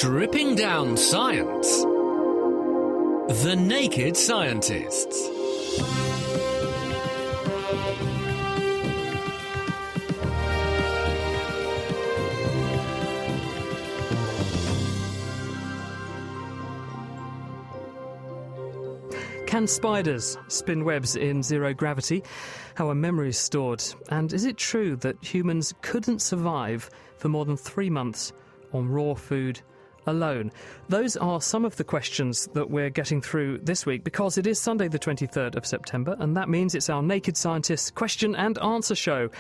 Stripping down science. The Naked Scientists. Can spiders spin webs in zero gravity? How are memories stored? And is it true that humans couldn't survive for more than 3 months on raw food alone? Those are some of the questions that we're getting through this week because it is Sunday the 23rd of September, and that means it's our Naked Scientists question and answer show.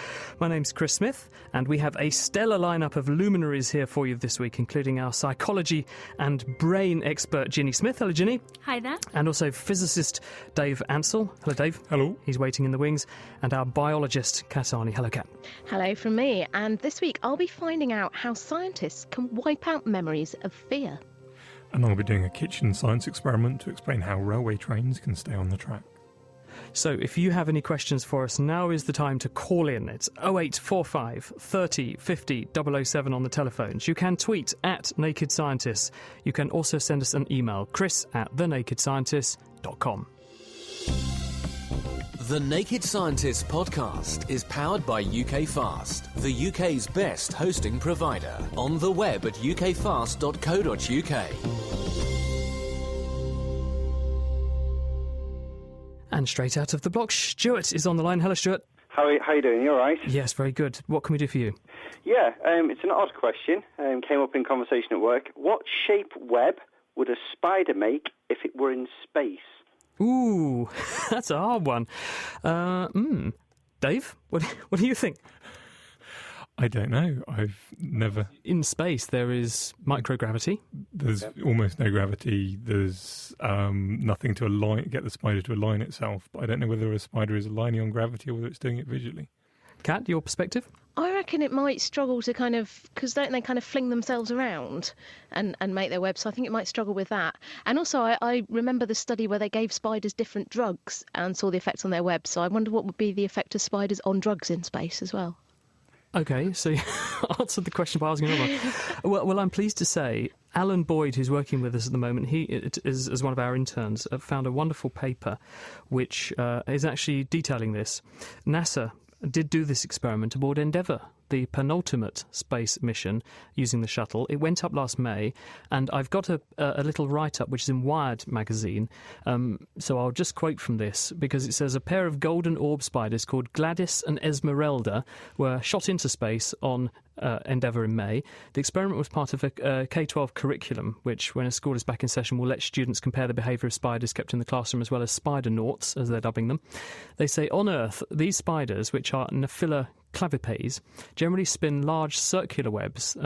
My name's Chris Smith, and we have a stellar lineup of luminaries here for you this week, including our psychology and brain expert Ginny Smith. Hello, Ginny. Hi there. And also physicist Dave Ansell. Hello, Dave. Hello. He's waiting in the wings. And our biologist Kat Arney. Hello, Kat. Hello from me, and this week I'll be finding out how scientists can wipe out memories of fear. And I'll be doing a kitchen science experiment to explain how railway trains can stay on the track. So if you have any questions for us, now is the time to call in. It's 0845 30 50 007 on the telephones. You can tweet at Naked Scientists. You can also send us an email, chris@thenakedscientists.com. The Naked Scientists podcast is powered by UK Fast, the UK's best hosting provider. On the web at ukfast.co.uk. And straight out of the block, Stuart is on the line. Hello, Stuart. How are you doing? You all right? Yes, very good. What can we do for you? Yeah, it's an odd question. Came up in conversation at work. What shape web would a spider make if it were in space? Ooh, that's a hard one. Dave, what do you think? I don't know. I've never... In space, there is microgravity. There's almost no gravity. There's nothing to get the spider to align itself. But I don't know whether a spider is aligning on gravity or whether it's doing it visually. Kat, your perspective? I reckon it might struggle to because don't they kind of fling themselves around and make their web, so I think it might struggle with that. And also I remember the study where they gave spiders different drugs and saw the effects on their web, so I wonder what would be the effect of spiders on drugs in space as well. OK, so you answered the question by asking another one. Well, I'm pleased to say Alan Boyd, who's working with us at the moment, he is as one of our interns, found a wonderful paper which is actually detailing this. NASA did do this experiment aboard Endeavour, the penultimate space mission using the shuttle. It went up last May, and I've got a little write-up which is in Wired magazine, so I'll just quote from this, because it says a pair of golden orb spiders called Gladys and Esmeralda were shot into space on Endeavour in May. The experiment was part of a K-12 curriculum, which, when a school is back in session, will let students compare the behaviour of spiders kept in the classroom as well as spider noughts, as they're dubbing them. They say, on Earth, these spiders, which are Nephila clavipes, generally spin large circular webs,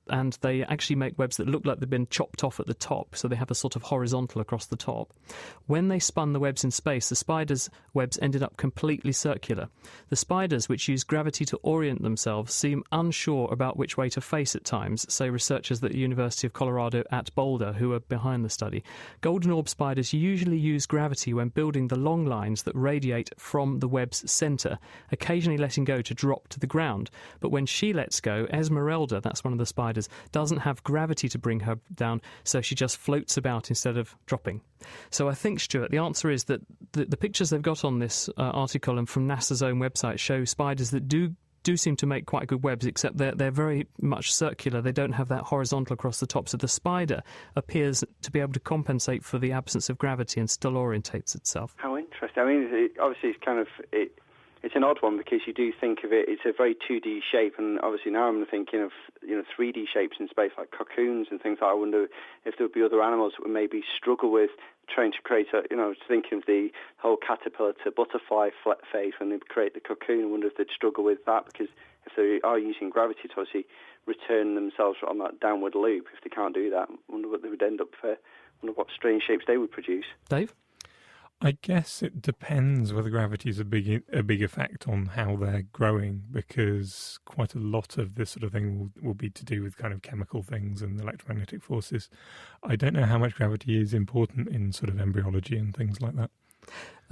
and they actually make webs that look like they've been chopped off at the top, so they have a sort of horizontal across the top. When they spun the webs in space, the spiders' webs ended up completely circular. The spiders, which use gravity to orient themselves, seem unsure about which way to face at times, say researchers at the University of Colorado at Boulder, who are behind the study. Golden orb spiders usually use gravity when building the long lines that radiate from the web's centre, occasionally letting go to drop to the ground. But when she lets go, Esmeralda, that's one of the spiders, doesn't have gravity to bring her down, so she just floats about instead of dropping. So I think, Stuart, the answer is that the pictures they've got on this article and from NASA's own website show spiders that do seem to make quite good webs, except they're very much circular. They don't have that horizontal across the top, so the spider appears to be able to compensate for the absence of gravity and still orientates itself. How interesting. I mean, obviously it's kind of... It's an odd one because you do think of it, it's a very 2D shape, and obviously now I'm thinking of 3D shapes in space like cocoons and things like that. I wonder if there would be other animals that would maybe struggle with trying to create thinking of the whole caterpillar to butterfly phase when they create the cocoon. I wonder if they'd struggle with that, because if they are using gravity to obviously return themselves on that downward loop, if they can't do that, I wonder what they would end up for. I wonder what strange shapes they would produce. Dave? I guess it depends whether gravity is a big effect on how they're growing, because quite a lot of this sort of thing will be to do with kind of chemical things and electromagnetic forces. I don't know how much gravity is important in sort of embryology and things like that.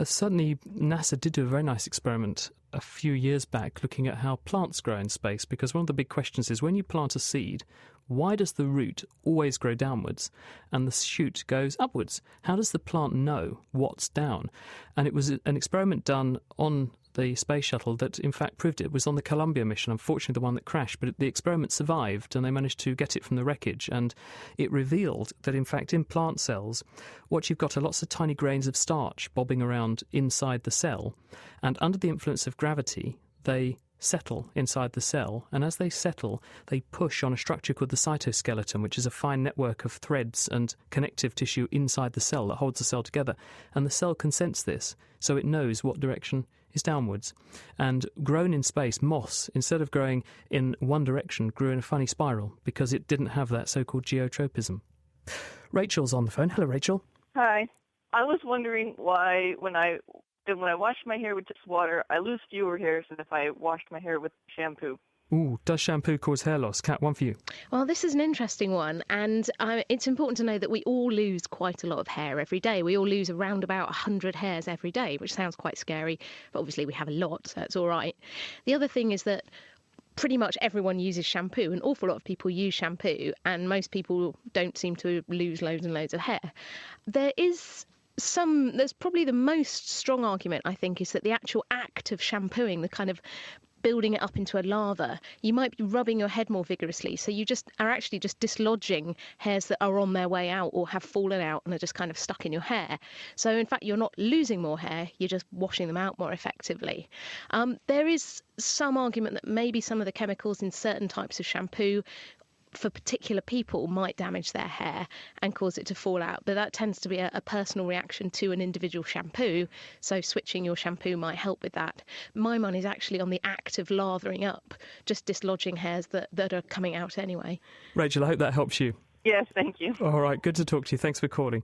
Certainly, NASA did do a very nice experiment a few years back looking at how plants grow in space, because one of the big questions is when you plant a seed, why does the root always grow downwards and the shoot goes upwards? How does the plant know what's down? And it was an experiment done on the space shuttle that in fact proved it. Was on the Columbia mission, unfortunately the one that crashed, but the experiment survived and they managed to get it from the wreckage, and it revealed that in fact in plant cells what you've got are lots of tiny grains of starch bobbing around inside the cell, and under the influence of gravity they settle inside the cell, and as they settle they push on a structure called the cytoskeleton, which is a fine network of threads and connective tissue inside the cell that holds the cell together, and the cell can sense this, so it knows what direction is downwards. And grown in space, moss, instead of growing in one direction, grew in a funny spiral because it didn't have that so-called geotropism. Rachel's on the phone. Hello, Rachel. Hi. I was wondering why when I wash my hair with just water, I lose fewer hairs than if I washed my hair with shampoo. Ooh, does shampoo cause hair loss? Kat, one for you. Well, this is an interesting one, and it's important to know that we all lose quite a lot of hair every day. We all lose around about 100 hairs every day, which sounds quite scary, but obviously we have a lot, so that's all right. The other thing is that pretty much everyone uses shampoo. An awful lot of people use shampoo, and most people don't seem to lose loads and loads of hair. There's probably the most strong argument, I think, is that the actual act of shampooing, the kind of building it up into a lather, you might be rubbing your head more vigorously, so you just are actually just dislodging hairs that are on their way out or have fallen out and are just kind of stuck in your hair. So in fact you're not losing more hair, you're just washing them out more effectively. There is some argument that maybe some of the chemicals in certain types of shampoo for particular people might damage their hair and cause it to fall out, but that tends to be a personal reaction to an individual shampoo, so switching your shampoo might help with that. My money is actually on the act of lathering up, just dislodging hairs that are coming out anyway. Rachel, I hope that helps you. Yes, thank you. All right, good to talk to you. Thanks for calling.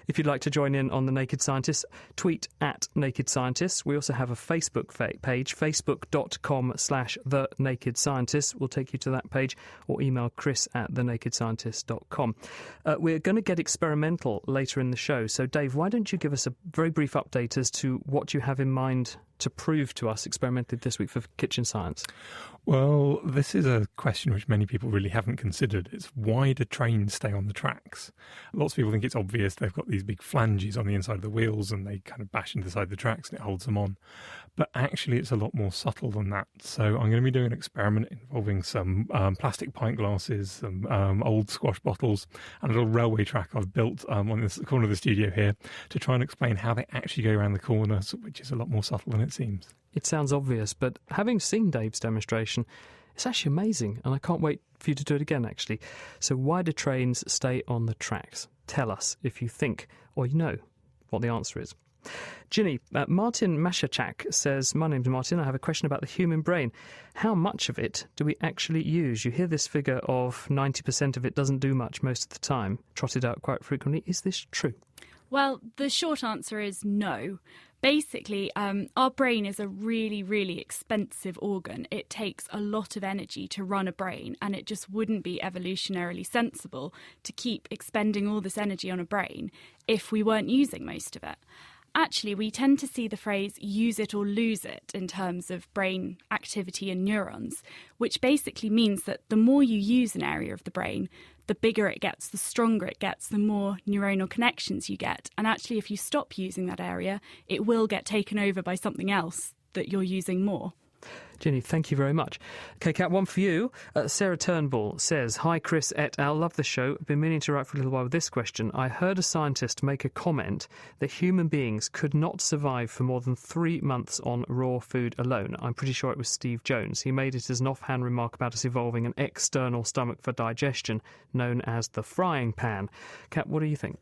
If you'd like to join in on The Naked Scientists, tweet at Naked Scientists. We also have a Facebook page, facebook.com/The Naked Scientists. We'll take you to that page, or email chris@thenakedscientist.com. We're going to get experimental later in the show. So, Dave, why don't you give us a very brief update as to what you have in mind to prove to us experimentally this week for Kitchen Science? Well, this is a question which many people really haven't considered. It's why do trains stay on the tracks? Lots of people think it's obvious. They've got these big flanges on the inside of the wheels and they kind of bash into the side of the tracks and it holds them on. But actually it's a lot more subtle than that. So I'm going to be doing an experiment involving some plastic pint glasses, some old squash bottles and a little railway track I've built on this corner of the studio here to try and explain how they actually go around the corners, which is a lot more subtle than it seems. It sounds obvious, but having seen Dave's demonstration, it's actually amazing, and I can't wait for you to do it again, actually. So why do trains stay on the tracks? Tell us if you think or you know what the answer is. Ginny, Martin Mashachak says, my name's Martin, I have a question about the human brain. How much of it do we actually use? You hear this figure of 90% of it doesn't do much most of the time, trotted out quite frequently. Is this true? Well, the short answer is no. Basically, our brain is a really, really expensive organ. It takes a lot of energy to run a brain, and it just wouldn't be evolutionarily sensible to keep expending all this energy on a brain if we weren't using most of it. Actually, we tend to see the phrase use it or lose it in terms of brain activity and neurons, which basically means that the more you use an area of the brain, the bigger it gets, the stronger it gets, the more neuronal connections you get. And actually, if you stop using that area, it will get taken over by something else that you're using more. Ginny, thank you very much. Okay, Kat, one for you. Sarah Turnbull says, hi, Chris et al. Love the show. I've been meaning to write for a little while with this question. I heard a scientist make a comment that human beings could not survive for more than 3 months on raw food alone. I'm pretty sure it was Steve Jones. He made it as an offhand remark about us evolving an external stomach for digestion known as the frying pan. Kat, what do you think?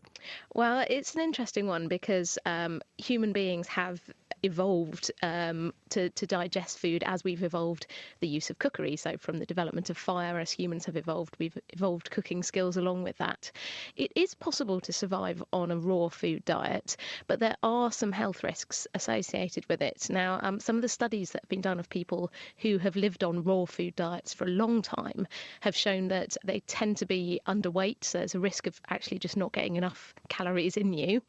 Well, it's an interesting one because human beings have evolved to digest food as we we've evolved the use of cookery. So from the development of fire, as humans have evolved, we've evolved cooking skills along with that. It is possible to survive on a raw food diet, but there are some health risks associated with it. Now, some of the studies that have been done of people who have lived on raw food diets for a long time have shown that they tend to be underweight, so there's a risk of actually just not getting enough calories in you.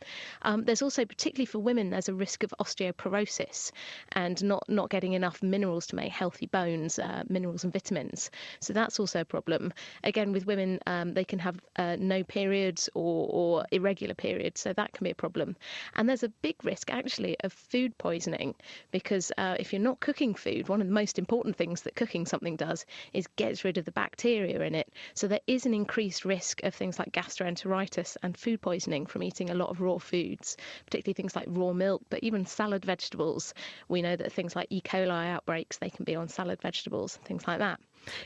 There's also, particularly for women, there's a risk of osteoporosis and not getting enough minerals to make healthy bones, minerals and vitamins. So that's also a problem. Again, with women, they can have no periods or irregular periods, so that can be a problem. And there's a big risk, actually, of food poisoning, because if you're not cooking food, one of the most important things that cooking something does is gets rid of the bacteria in it. So there is an increased risk of things like gastroenteritis and food poisoning from eating a lot of raw foods, particularly things like raw milk, but even salad vegetables. We know that things like E. coli outbreaks, they can be on salad vegetables, things like that.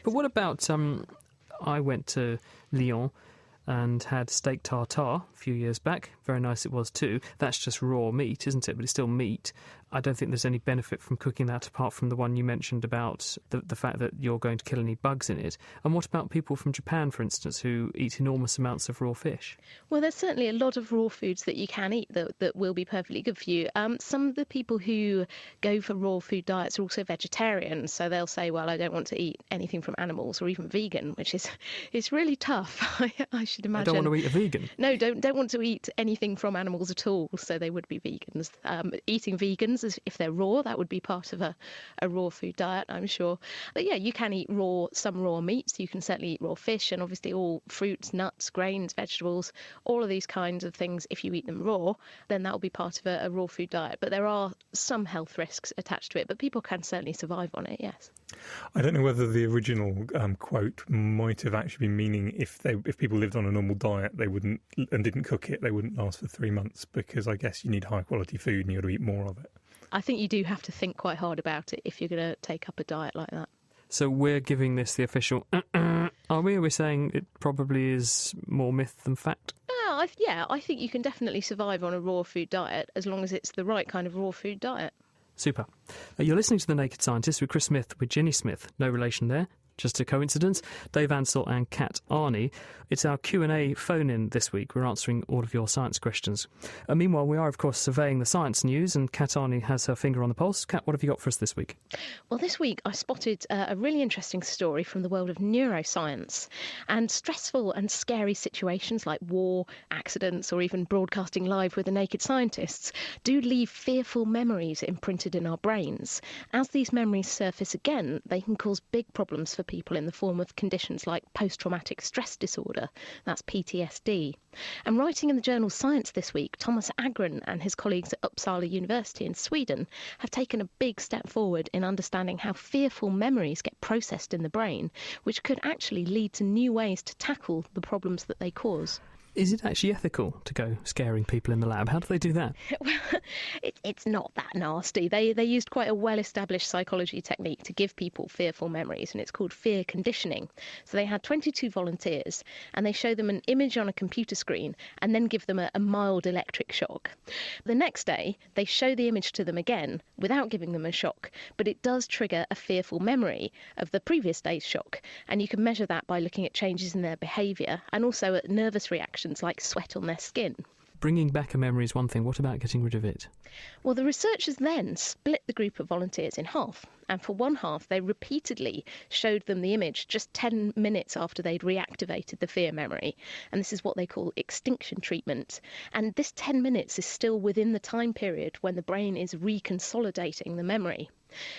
But what about, I went to Lyon and had steak tartare a few years back. Very nice it was too. That's just raw meat, isn't it? But it's still meat. I don't think there's any benefit from cooking that apart from the one you mentioned about the fact that you're going to kill any bugs in it. And what about people from Japan, for instance, who eat enormous amounts of raw fish? Well, there's certainly a lot of raw foods that you can eat that will be perfectly good for you. Some of the people who go for raw food diets are also vegetarians, so they'll say, well, I don't want to eat anything from animals, or even vegan, which is it's really tough, I should imagine. I don't want to eat a vegan. No, don't want to eat anything from animals at all, so they would be vegans. Eating vegans, if they're raw, that would be part of a raw food diet, I'm sure. But yeah, you can eat some raw meats. You can certainly eat raw fish, and obviously all fruits, nuts, grains, vegetables, all of these kinds of things. If you eat them raw, then that will be part of a raw food diet. But there are some health risks attached to it, but people can certainly survive on it, yes. I don't know whether the original quote might have actually been meaning if people lived on a normal diet, they wouldn't and didn't cook it, they wouldn't last for 3 months, because I guess you need high quality food and you got to eat more of it. I think you do have to think quite hard about it if you're going to take up a diet like that. So we're giving this the official are we? Are we saying it probably is more myth than fact? I think you can definitely survive on a raw food diet as long as it's the right kind of raw food diet. Super. You're listening to The Naked Scientist with Chris Smith, with Ginny Smith. No relation there. Just a coincidence. Dave Ansell and Kat Arney. It's our Q&A phone-in this week. We're answering all of your science questions. Meanwhile, we are, of course, surveying the science news, and Kat Arney has her finger on the pulse. Kat, what have you got for us this week? Well, this week I spotted a really interesting story from the world of neuroscience. And stressful and scary situations like war, accidents, or even broadcasting live with The Naked Scientists do leave fearful memories imprinted in our brains. As these memories surface again, they can cause big problems for people in the form of conditions like post-traumatic stress disorder, that's PTSD. And writing in the journal Science this week, Thomas Agren and his colleagues at Uppsala University in Sweden have taken a big step forward in understanding how fearful memories get processed in the brain, which could actually lead to new ways to tackle the problems that they cause. Is it actually ethical to go scaring people in the lab? How do they do that? Well, it's not that nasty. They used quite a well-established psychology technique to give people fearful memories, and it's called fear conditioning. So they had 22 volunteers, and they show them an image on a computer screen and then give them a mild electric shock. The next day, they show the image to them again without giving them a shock, but it does trigger a fearful memory of the previous day's shock, and you can measure that by looking at changes in their behaviour and also at nervous reactions like sweat on their skin. Bringing back a memory is one thing. What about getting rid of it? Well, the researchers then split the group of volunteers in half, and for one half they repeatedly showed them the image just 10 minutes after they'd reactivated the fear memory, and this is what they call extinction treatment. And this 10 minutes is still within the time period when the brain is reconsolidating the memory.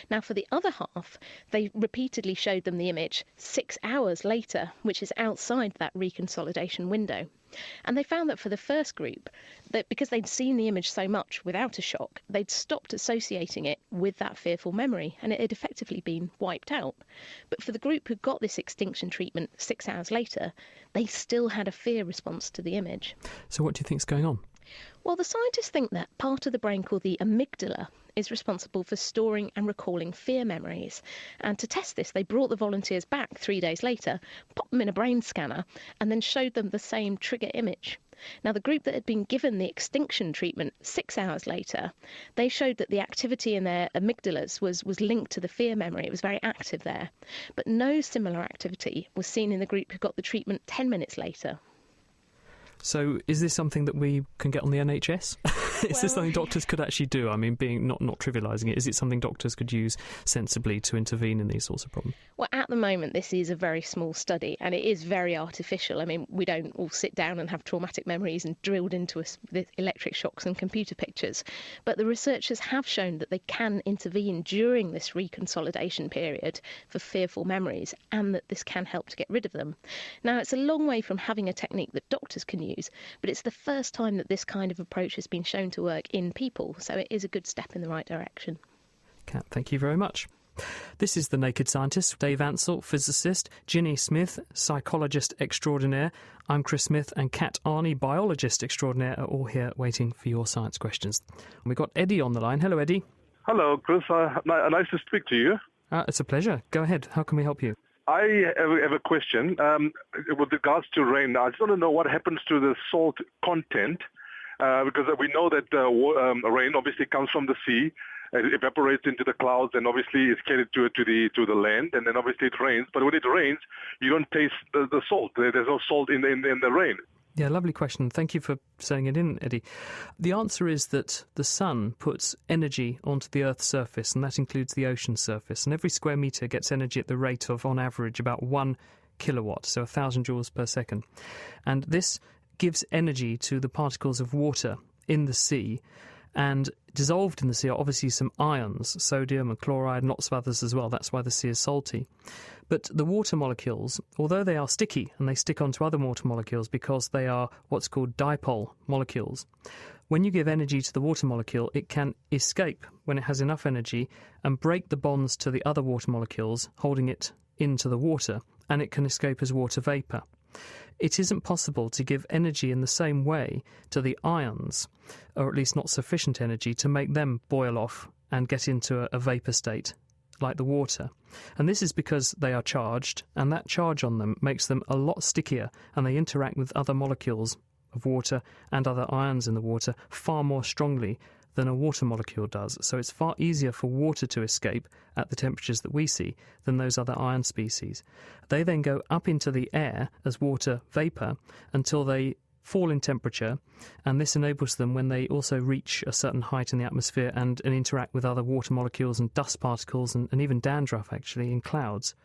Now, for the other half, they repeatedly showed them the image 6 hours later, which is outside that reconsolidation window. And they found that for the first group, that because they'd seen the image so much without a shock, they'd stopped associating it with that fearful memory, and it had effectively been wiped out. But for the group who got this extinction treatment 6 hours later, they still had a fear response to the image. So what do you think's going on? Well, the scientists think that part of the brain called the amygdala is responsible for storing and recalling fear memories. And to test this, they brought the volunteers back 3 days later, popped them in a brain scanner, and then showed them the same trigger image. Now, the group that had been given the extinction treatment 6 hours later, they showed that the activity in their amygdalas was linked to the fear memory. It was very active there. But no similar activity was seen in the group who got the treatment 10 minutes later. So is this something that we can get on the NHS? Is this something doctors could actually do? I mean, being not trivialising it, is it something doctors could use sensibly to intervene in these sorts of problems? Well, at the moment, this is a very small study and it is very artificial. I mean, we don't all sit down and have traumatic memories and drilled into us with electric shocks and computer pictures. But the researchers have shown that they can intervene during this reconsolidation period for fearful memories and that this can help to get rid of them. Now, it's a long way from having a technique that doctors can use, but it's the first time that this kind of approach has been shown to work in people, so it is a good step in the right direction. Kat, thank you very much. This is The Naked Scientist. Dave Ansell, physicist, Ginny Smith, psychologist extraordinaire. I'm Chris Smith, and Kat Arney, biologist extraordinaire, are all here waiting for your science questions. We've got Eddie on the line. Hello, Eddie. Hello, Chris. Nice to speak to you. It's a pleasure. Go ahead. How can we help you? I have a question with regards to rain. I just want to know what happens to the salt content, because we know that rain obviously comes from the sea, it evaporates into the clouds, and obviously it's carried to the land, and then obviously it rains. But when it rains, you don't taste the salt. There's no salt in the rain. Yeah, lovely question. Thank you for saying it in, Eddie. The answer is that the sun puts energy onto the Earth's surface, and that includes the ocean surface. And every square metre gets energy at the rate of, on average, about 1 kilowatt, so 1,000 joules per second. And this gives energy to the particles of water in the sea. And dissolved in the sea are obviously some ions, sodium and chloride and lots of others as well. That's why the sea is salty. But the water molecules, although they are sticky and they stick onto other water molecules because they are what's called dipole molecules, when you give energy to the water molecule, it can escape when it has enough energy and break the bonds to the other water molecules, holding it into the water, and it can escape as water vapour. It isn't possible to give energy in the same way to the ions, or at least not sufficient energy to make them boil off and get into a vapour state like the water. And this is because they are charged, and that charge on them makes them a lot stickier, and they interact with other molecules of water and other ions in the water far more strongly than a water molecule does. So it's far easier for water to escape at the temperatures that we see than those other ion species. They then go up into the air as water vapour until they fall in temperature, and this enables them, when they also reach a certain height in the atmosphere and interact with other water molecules and dust particles and even dandruff actually in clouds,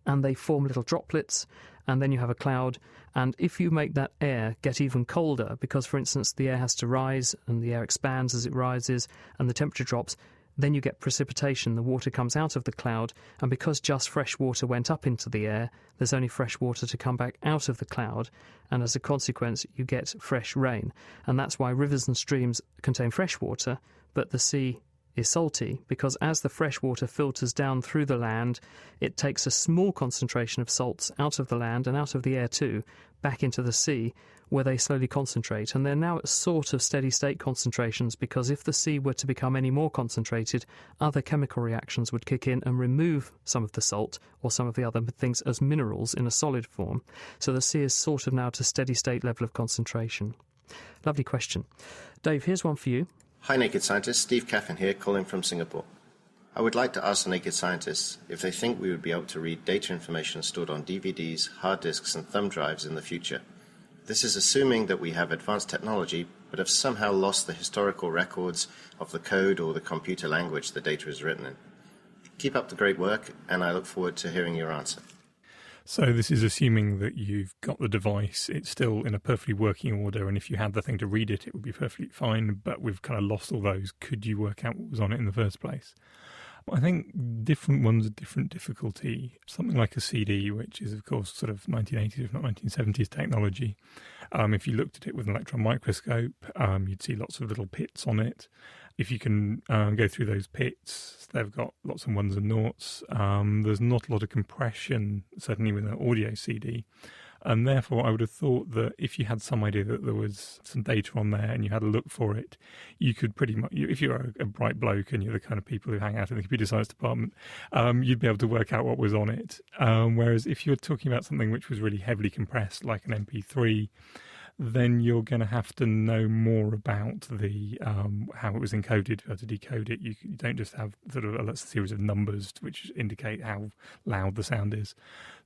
and they form little droplets, and then you have a cloud. And if you make that air get even colder, because for instance the air has to rise and the air expands as it rises and the temperature drops, then you get precipitation. The water comes out of the cloud, and because just fresh water went up into the air, there's only fresh water to come back out of the cloud, and as a consequence you get fresh rain. And that's why rivers and streams contain fresh water, but the sea is salty, because as the fresh water filters down through the land, it takes a small concentration of salts out of the land and out of the air too, back into the sea, where they slowly concentrate. And they're now at sort of steady-state concentrations, because if the sea were to become any more concentrated, other chemical reactions would kick in and remove some of the salt or some of the other things as minerals in a solid form. So the sea is sort of now at a steady-state level of concentration. Lovely question. Dave, here's one for you. Hi, Naked Scientists. Steve Caffin here, calling from Singapore. I would like to ask the Naked Scientists if they think we would be able to read data information stored on DVDs, hard disks and thumb drives in the future. This is assuming that we have advanced technology, but have somehow lost the historical records of the code or the computer language the data is written in. Keep up the great work, and I look forward to hearing your answer. So this is assuming that you've got the device, it's still in a perfectly working order, and if you had the thing to read it, it would be perfectly fine, but we've kind of lost all those. Could you work out what was on it in the first place? I think different ones are different difficulty. Something like a CD, which is, of course, sort of 1980s, if not 1970s technology. If you looked at it with an electron microscope, you'd see lots of little pits on it. If you can go through those pits, they've got lots of ones and noughts. There's not a lot of compression, certainly with an audio CD. And therefore, I would have thought that if you had some idea that there was some data on there and you had a look for it, you could pretty much, if you're a bright bloke and you're the kind of people who hang out in the computer science department, you'd be able to work out what was on it. Whereas if you're talking about something which was really heavily compressed, like an MP3, then you're going to have to know more about the how it was encoded to be able to decode it. You don't just have sort of a series of numbers which indicate how loud the sound is.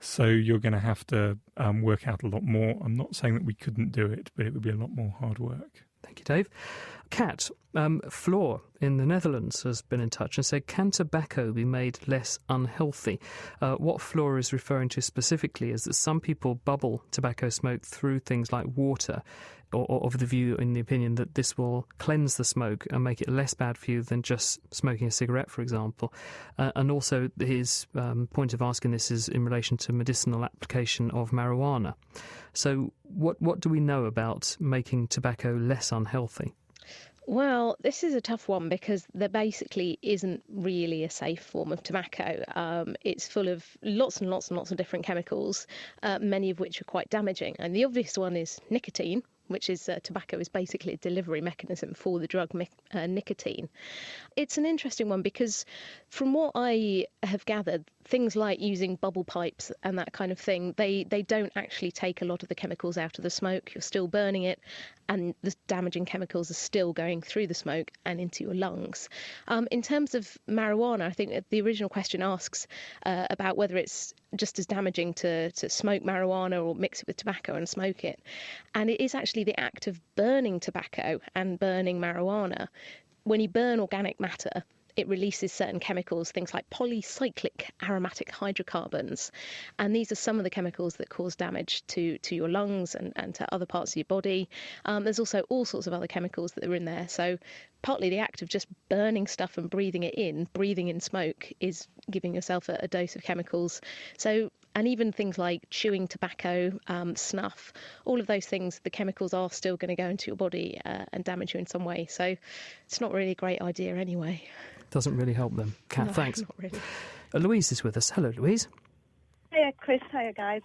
So you're going to have to work out a lot more. I'm not saying that we couldn't do it, but it would be a lot more hard work. Thank you, Dave. Kat, Floor in the Netherlands has been in touch and said, can tobacco be made less unhealthy? What Floor is referring to specifically is that some people bubble tobacco smoke through things like water, or of the view, in the opinion, that this will cleanse the smoke and make it less bad for you than just smoking a cigarette, for example. And also his point of asking this is in relation to medicinal application of marijuana. So what do we know about making tobacco less unhealthy? Well, this is a tough one because there basically isn't really a safe form of tobacco. It's full of lots and lots and lots of different chemicals, many of which are quite damaging. And the obvious one is nicotine, which is tobacco is basically a delivery mechanism for the drug nicotine. It's an interesting one because from what I have gathered, things like using bubble pipes and that kind of thing, they don't actually take a lot of the chemicals out of the smoke. You're still burning it and the damaging chemicals are still going through the smoke and into your lungs. In terms of marijuana, I think the original question asks about whether it's just as damaging to smoke marijuana or mix it with tobacco and smoke it. And it is actually the act of burning tobacco and burning marijuana. When you burn organic matter, it releases certain chemicals, things like polycyclic aromatic hydrocarbons. And these are some of the chemicals that cause damage to your lungs and to other parts of your body. There's also all sorts of other chemicals that are in there. So partly the act of just burning stuff and breathing in smoke, is giving yourself a dose of chemicals. So, and even things like chewing tobacco, snuff, all of those things, the chemicals are still going to go into your body and damage you in some way. So it's not really a great idea anyway. Doesn't really help them. Kat, No, thanks. not really. Louise is with us. Hello, Louise. Hiya, Chris. Hiya, guys.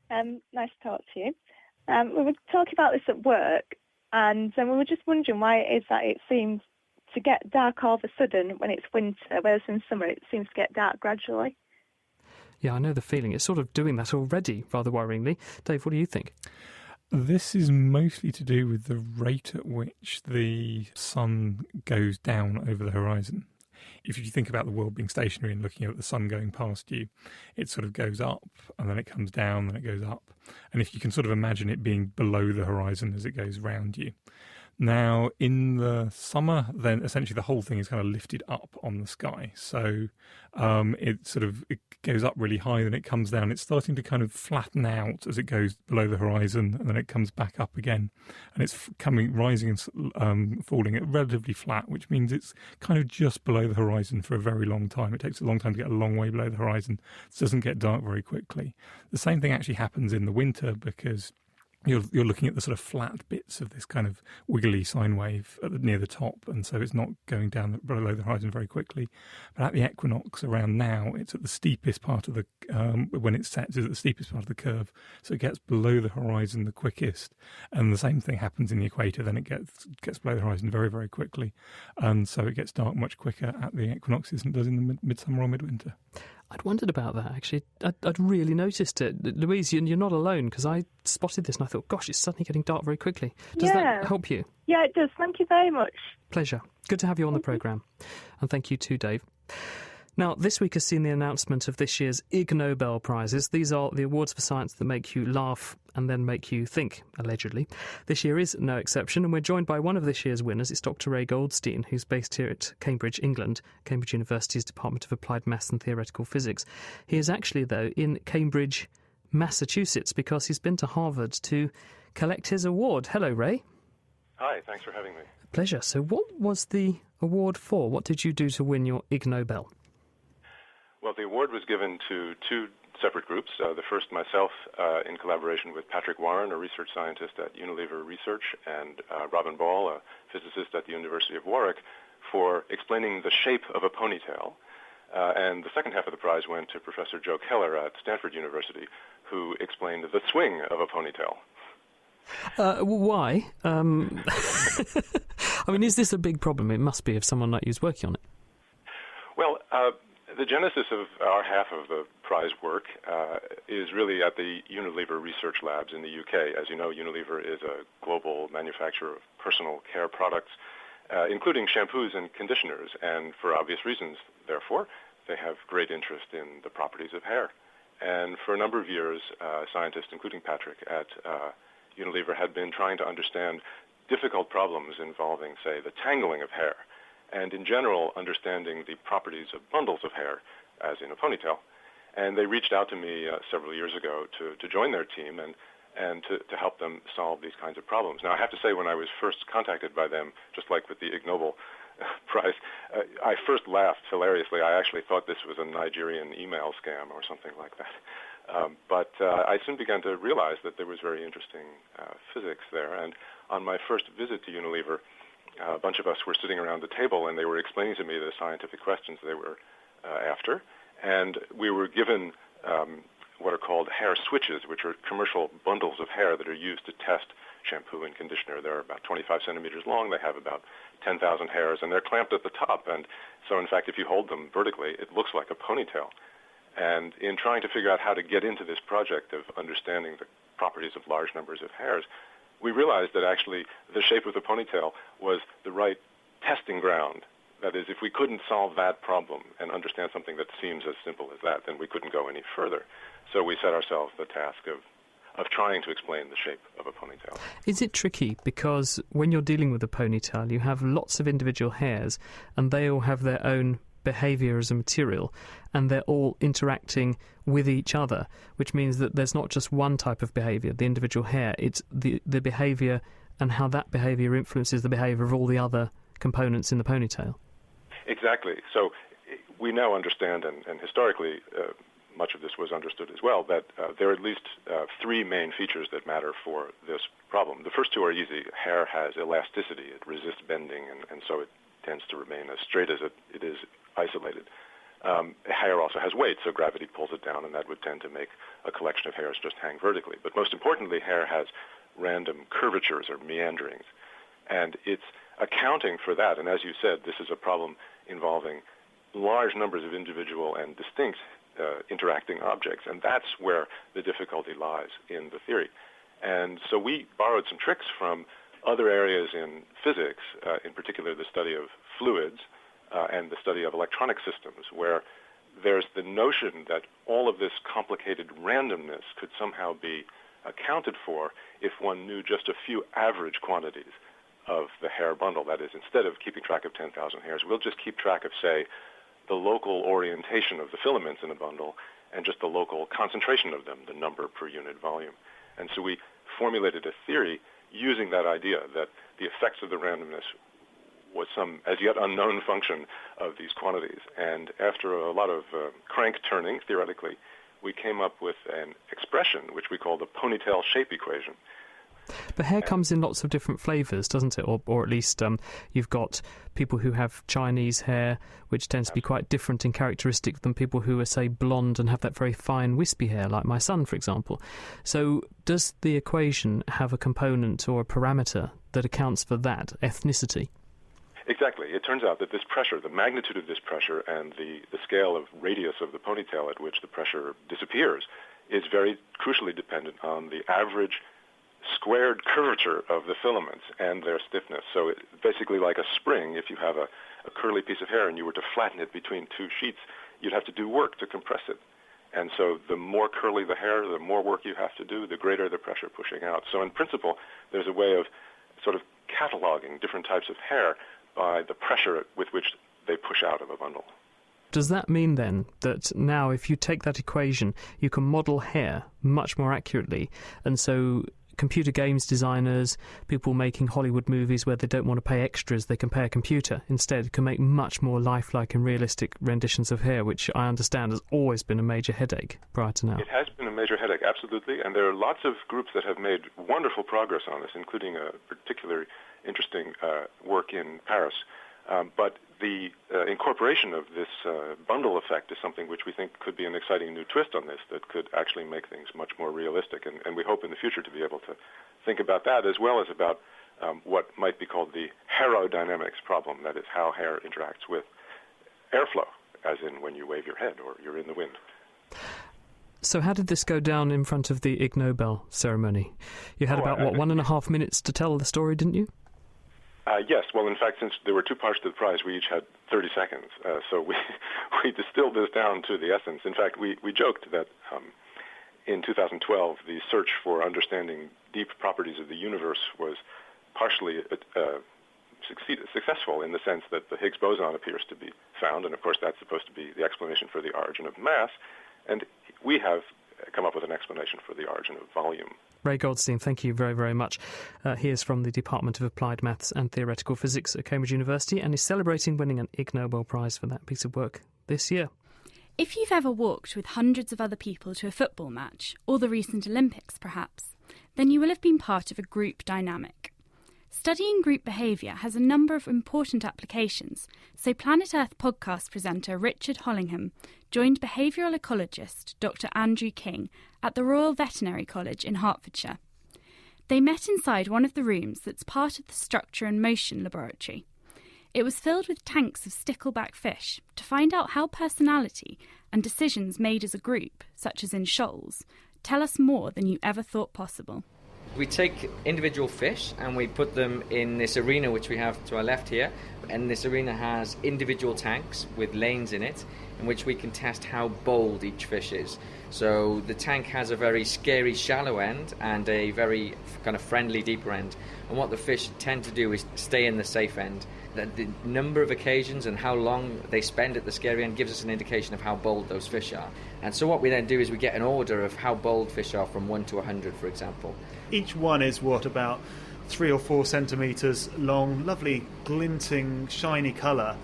Nice to talk to you. We were talking about this at work, and we were just wondering why it is that it seems to get dark all of a sudden when it's winter, whereas in summer it seems to get dark gradually. Yeah, I know the feeling. It's sort of doing that already, rather worryingly. Dave, what do you think? This is mostly to do with the rate at which the sun goes down over the horizon. If you think about the world being stationary and looking at the sun going past you, it sort of goes up and then it comes down and it goes up. And if you can sort of imagine it being below the horizon as it goes round you. Now, in the summer, then essentially the whole thing is kind of lifted up on the sky. So it goes up really high, then it comes down. It's starting to kind of flatten out as it goes below the horizon, and then it comes back up again. And it's rising and falling at relatively flat, which means it's kind of just below the horizon for a very long time. It takes a long time to get a long way below the horizon. It doesn't get dark very quickly. The same thing actually happens in the winter because you're looking at the sort of flat bits of this kind of wiggly sine wave near the top, and so it's not going down below the horizon very quickly. But at the equinox around now, it's at the steepest part of the when it sets, is at the steepest part of the curve, so it gets below the horizon the quickest. And the same thing happens in the equator; then it gets below the horizon very, very quickly, and so it gets dark much quicker at the equinoxes than it does in the midsummer or midwinter. I'd wondered about that, actually. I'd really noticed it. Louise, you're not alone, because I spotted this and I thought, gosh, it's suddenly getting dark very quickly. Does that help you? Yeah, it does. Thank you very much. Pleasure. Good to have you on the programme. And thank you too, Dave. Now, this week has seen the announcement of this year's Ig Nobel Prizes. These are the awards for science that make you laugh and then make you think, allegedly. This year is no exception, and we're joined by one of this year's winners. It's Dr. Ray Goldstein, who's based here at Cambridge, England, Cambridge University's Department of Applied Maths and Theoretical Physics. He is actually, though, in Cambridge, Massachusetts, because he's been to Harvard to collect his award. Hello, Ray. Hi, thanks for having me. Pleasure. So what was the award for? What did you do to win your Ig Nobel? Well, the award was given to two separate groups. The first, myself, in collaboration with Patrick Warren, a research scientist at Unilever Research, and Robin Ball, a physicist at the University of Warwick, for explaining the shape of a ponytail. And the second half of the prize went to Professor Joe Keller at Stanford University, who explained the swing of a ponytail. Why? I mean, is this a big problem? It must be if someone like you is working on it. Well, The genesis of our half of the prize work is really at the Unilever Research Labs in the UK. As you know, Unilever is a global manufacturer of personal care products, including shampoos and conditioners, and for obvious reasons, therefore, they have great interest in the properties of hair. And for a number of years, scientists, including Patrick at Unilever, had been trying to understand difficult problems involving, say, the tangling of hair, and in general, understanding the properties of bundles of hair, as in a ponytail. And they reached out to me several years ago to join their team and to help them solve these kinds of problems. Now, I have to say, when I was first contacted by them, just like with the Ig Nobel Prize, I first laughed hilariously. I actually thought this was a Nigerian email scam or something like that. But I soon began to realize that there was very interesting physics there. And on my first visit to Unilever, a bunch of us were sitting around the table, and they were explaining to me the scientific questions they were after. And we were given what are called hair switches, which are commercial bundles of hair that are used to test shampoo and conditioner. They're about 25 centimeters long. They have about 10,000 hairs, and they're clamped at the top. And so, in fact, if you hold them vertically, it looks like a ponytail. And in trying to figure out how to get into this project of understanding the properties of large numbers of hairs, we realized that actually the shape of the ponytail was the right testing ground. That is, if we couldn't solve that problem and understand something that seems as simple as that, then we couldn't go any further. So we set ourselves the task of trying to explain the shape of a ponytail. Is it tricky? Because when you're dealing with a ponytail, you have lots of individual hairs, and they all have their own behaviour as a material, and they're all interacting with each other, which means that there's not just one type of behaviour, the individual hair, it's the behaviour and how that behaviour influences the behaviour of all the other components in the ponytail. Exactly. So we now understand, and historically much of this was understood as well, that there are at least three main features that matter for this problem. The first two are easy. Hair has elasticity. It resists bending, and so it tends to remain as straight as it is isolated. Hair also has weight, so gravity pulls it down, and that would tend to make a collection of hairs just hang vertically. But most importantly, hair has random curvatures or meanderings, and it's accounting for that. And as you said, this is a problem involving large numbers of individual and distinct interacting objects, and that's where the difficulty lies in the theory. And so we borrowed some tricks from other areas in physics, in particular the study of fluids and the study of electronic systems, where there's the notion that all of this complicated randomness could somehow be accounted for if one knew just a few average quantities of the hair bundle. That is, instead of keeping track of 10,000 hairs, we'll just keep track of, say, the local orientation of the filaments in a bundle and just the local concentration of them, the number per unit volume. And so we formulated a theory using that idea that the effects of the randomness was some as yet unknown function of these quantities. And after a lot of crank turning, theoretically, we came up with an expression which we call the ponytail shape equation. But hair comes in lots of different flavours, doesn't it? Or at least you've got people who have Chinese hair, which tends to be quite different in characteristic than people who are, say, blonde and have that very fine wispy hair, like my son, for example. So does the equation have a component or a parameter that accounts for that ethnicity? Exactly. It turns out that this pressure, the magnitude of this pressure and the scale of radius of the ponytail at which the pressure disappears is very crucially dependent on the average squared curvature of the filaments and their stiffness. So it's basically like a spring. If you have a curly piece of hair and you were to flatten it between two sheets, you'd have to do work to compress it. And so the more curly the hair, the more work you have to do, the greater the pressure pushing out. So in principle, there's a way of sort of cataloging different types of hair by the pressure with which they push out of a bundle. Does that mean then that now if you take that equation, you can model hair much more accurately, and so computer games designers, people making Hollywood movies where they don't want to pay extras, they can pay a computer instead, can make much more lifelike and realistic renditions of hair, which I understand has always been a major headache prior to now? It has been a major headache, absolutely, and there are lots of groups that have made wonderful progress on this, including a particularly interesting work in Paris. But the incorporation of this bundle effect is something which we think could be an exciting new twist on this that could actually make things much more realistic. And we hope in the future to be able to think about that as well as about what might be called the haerodynamics problem, that is how hair interacts with airflow. as in when you wave your head or you're in the wind. So how did this go down in front of the Ig Nobel ceremony? You had 1.5 minutes to tell the story, didn't you? Yes. Well, in fact, since there were two parts to the prize, we each had 30 seconds. So we distilled this down to the essence. In fact, we joked that in 2012, the search for understanding deep properties of the universe was partially successful in the sense that the Higgs boson appears to be found, and of course that's supposed to be the explanation for the origin of mass, and we have come up with an explanation for the origin of volume. Ray Goldstein, thank you very, very much. He is from the Department of Applied Maths and Theoretical Physics at Cambridge University and is celebrating winning an Ig Nobel Prize for that piece of work this year. If you've ever walked with hundreds of other people to a football match, or the recent Olympics perhaps, then you will have been part of a group dynamic. Studying group behaviour has a number of important applications, so Planet Earth podcast presenter Richard Hollingham joined behavioural ecologist Dr. Andrew King at the Royal Veterinary College in Hertfordshire. They met inside one of the rooms that's part of the Structure and Motion Laboratory. It was filled with tanks of stickleback fish to find out how personality and decisions made as a group, such as in shoals, tell us more than you ever thought possible. We take individual fish and we put them in this arena which we have to our left here, and this arena has individual tanks with lanes in it in which we can test how bold each fish is. So the tank has a very scary shallow end and a very kind of friendly deeper end, and what the fish tend to do is stay in the safe end. The number of occasions and how long they spend at the scary end gives us an indication of how bold those fish are. And so what we then do is we get an order of how bold fish are from 1 to 100, for example. Each one is, about 3 or 4 centimetres long, lovely, glinting, shiny colour.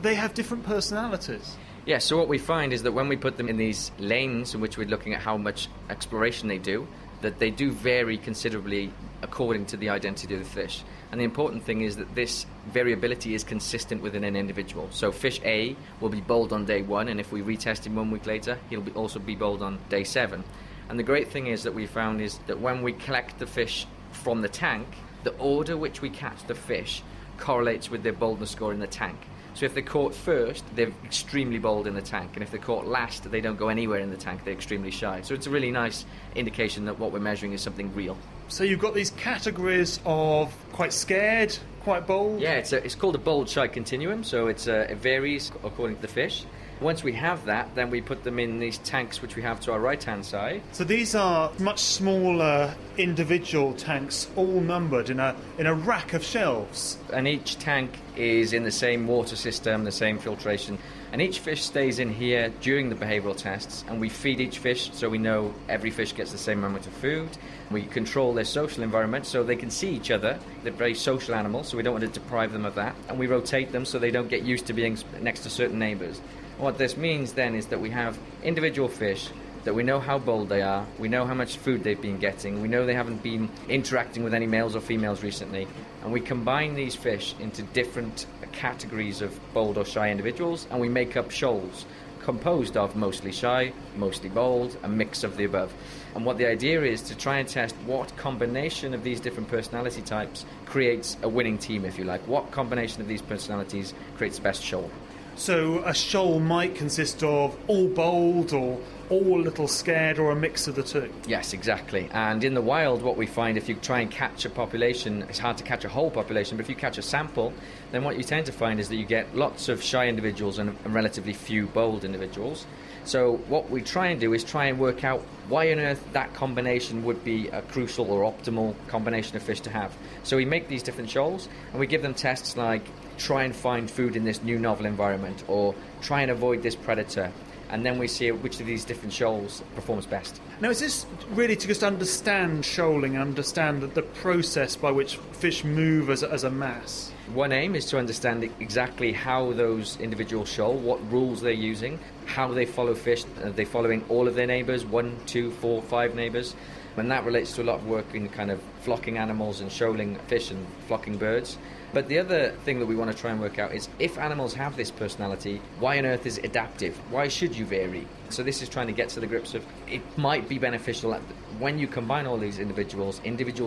They have different personalities. Yeah, so what we find is that when we put them in these lanes in which we're looking at how much exploration they do, that they do vary considerably according to the identity of the fish. And the important thing is that this variability is consistent within an individual. So fish A will be bold on day 1, and if we retest him 1 week later, he'll also be bold on day 7. And the great thing is that we found is that when we collect the fish from the tank, the order which we catch the fish correlates with their boldness score in the tank. So if they're caught first, they're extremely bold in the tank, and if they're caught last, they don't go anywhere in the tank, they're extremely shy. So it's a really nice indication that what we're measuring is something real. So you've got these categories of quite scared, quite bold? Yeah, it's called a bold-shy continuum, so it varies according to the fish. Once we have that, then we put them in these tanks which we have to our right-hand side. So these are much smaller individual tanks, all numbered in a rack of shelves. And each tank is in the same water system, the same filtration. And each fish stays in here during the behavioural tests, and we feed each fish so we know every fish gets the same amount of food. We control their social environment so they can see each other. They're very social animals, so we don't want to deprive them of that. And we rotate them so they don't get used to being next to certain neighbours. What this means then is that we have individual fish, that we know how bold they are, we know how much food they've been getting, we know they haven't been interacting with any males or females recently, and we combine these fish into different categories of bold or shy individuals, and we make up shoals composed of mostly shy, mostly bold, a mix of the above. And what the idea is to try and test what combination of these different personality types creates a winning team, if you like. What combination of these personalities creates the best shoal? So a shoal might consist of all bold or all a little scared, or a mix of the two? Yes, exactly. And in the wild, what we find, if you try and catch a population, it's hard to catch a whole population, but if you catch a sample, then what you tend to find is that you get lots of shy individuals and relatively few bold individuals. So what we try and do is try and work out why on earth that combination would be a crucial or optimal combination of fish to have. So we make these different shoals, and we give them tests like try and find food in this new novel environment, or try and avoid this predator. And then we see which of these different shoals performs best. Now, is this really to just understand shoaling, understand the process by which fish move as a mass? One aim is to understand exactly how those individuals shoal, what rules they're using, how they follow fish. Are they following all of their neighbours, 1, 2, 4, 5 neighbours? And that relates to a lot of work in kind of flocking animals and shoaling fish and flocking birds. But the other thing that we want to try and work out is if animals have this personality, why on earth is it adaptive? Why should you vary? So this is trying to get to the grips of it might be beneficial when you combine all these individuals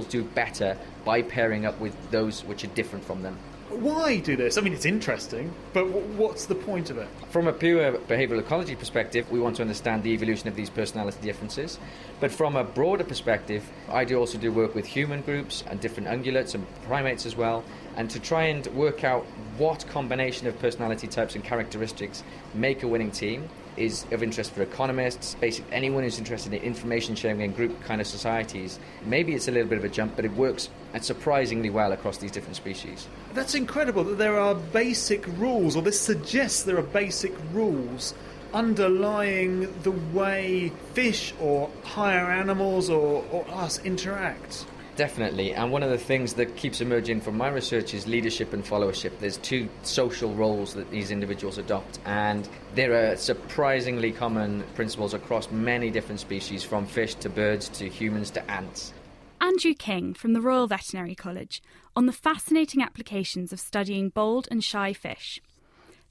do better by pairing up with those which are different from them. Why do this? I mean, it's interesting, but what's the point of it? From a pure behavioural ecology perspective, we want to understand the evolution of these personality differences. But from a broader perspective, I also do work with human groups and different ungulates and primates as well, and to try and work out what combination of personality types and characteristics make a winning team is of interest for economists, basically anyone who's interested in information sharing and group kind of societies. Maybe it's a little bit of a jump, but it works surprisingly well across these different species. That's incredible that there are basic rules, or this suggests there are basic rules underlying the way fish or higher animals or us interact. Definitely, and one of the things that keeps emerging from my research is leadership and followership. There's two social roles that these individuals adopt, and there are surprisingly common principles across many different species, from fish to birds to humans to ants. Andrew King from the Royal Veterinary College on the fascinating applications of studying bold and shy fish.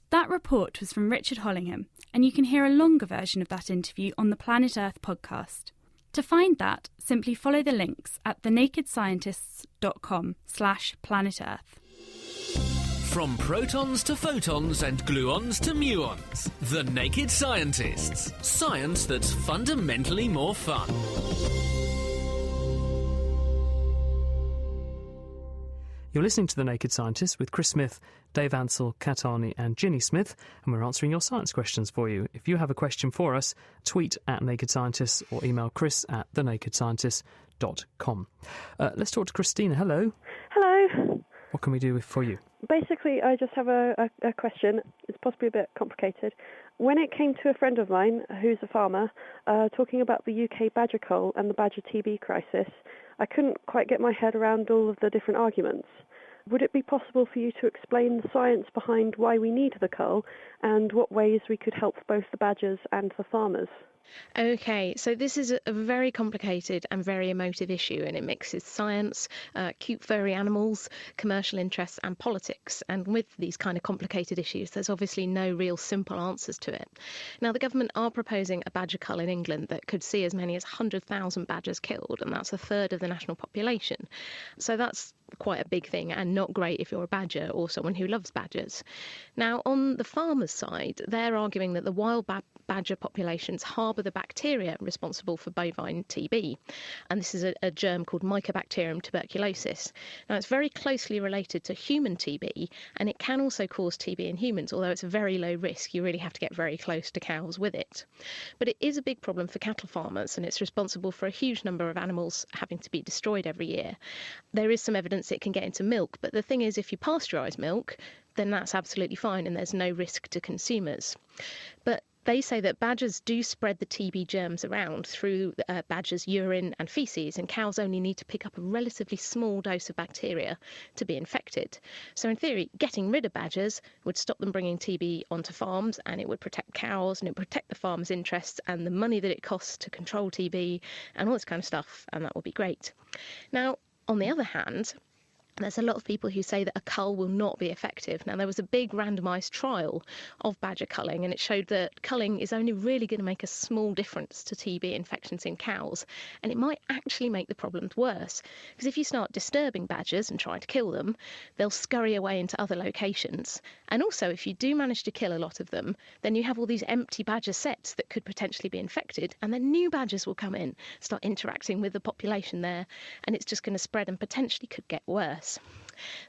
That report was from Richard Hollingham, and you can hear a longer version of that interview on the Planet Earth podcast. To find that, simply follow the links at thenakedscientists.com/planetearth. From protons to photons and gluons to muons, The Naked Scientists. Science that's fundamentally more fun. You're listening to The Naked Scientists with Chris Smith, Dave Ansell, Kat Arney and Ginny Smith, and we're answering your science questions for you. If you have a question for us, tweet at Naked Scientists or email chris@thenakedscientists.com. Let's talk to Christina. Hello. Hello. What can we do for you? Basically, I just have a question. It's possibly a bit complicated. When it came to a friend of mine who's a farmer, talking about the UK badger cull and the badger TB crisis, I couldn't quite get my head around all of the different arguments. Would it be possible for you to explain the science behind why we need the cull and what ways we could help both the badgers and the farmers? Okay, so this is a very complicated and very emotive issue, and it mixes science, cute furry animals, commercial interests and politics. And with these kind of complicated issues, there's obviously no real simple answers to it. Now, the government are proposing a badger cull in England that could see as many as 100,000 badgers killed, and that's a third of the national population. So that's quite a big thing and not great if you're a badger or someone who loves badgers. Now, on the farmers' side, they're arguing that the wild badger populations harbour the bacteria responsible for bovine TB, and this is a germ called Mycobacterium tuberculosis. Now, it's very closely related to human TB, and it can also cause TB in humans, although it's a very low risk. You really have to get very close to cows with it. But it is a big problem for cattle farmers, and it's responsible for a huge number of animals having to be destroyed every year. There is some evidence it can get into milk, but the thing is, if you pasteurise milk, then that's absolutely fine and there's no risk to consumers. But they say that badgers do spread the TB germs around through badgers' urine and faeces, and cows only need to pick up a relatively small dose of bacteria to be infected. So in theory, getting rid of badgers would stop them bringing TB onto farms, and it would protect cows, and it would protect the farmers' interests and the money that it costs to control TB and all this kind of stuff, and that would be great. Now, on the other hand, there's a lot of people who say that a cull will not be effective. Now, there was a big randomised trial of badger culling, and it showed that culling is only really going to make a small difference to TB infections in cows, and it might actually make the problems worse. Because if you start disturbing badgers and try to kill them, they'll scurry away into other locations. And also, if you do manage to kill a lot of them, then you have all these empty badger sets that could potentially be infected, and then new badgers will come in, start interacting with the population there, and it's just going to spread and potentially could get worse.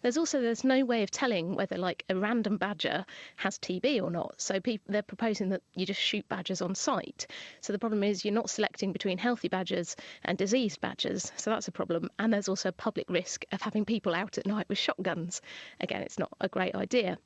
There's no way of telling whether like a random badger has TB or not. So they're proposing that you just shoot badgers on sight. So the problem is you're not selecting between healthy badgers and diseased badgers. So that's a problem. And there's also a public risk of having people out at night with shotguns. Again, it's not a great idea.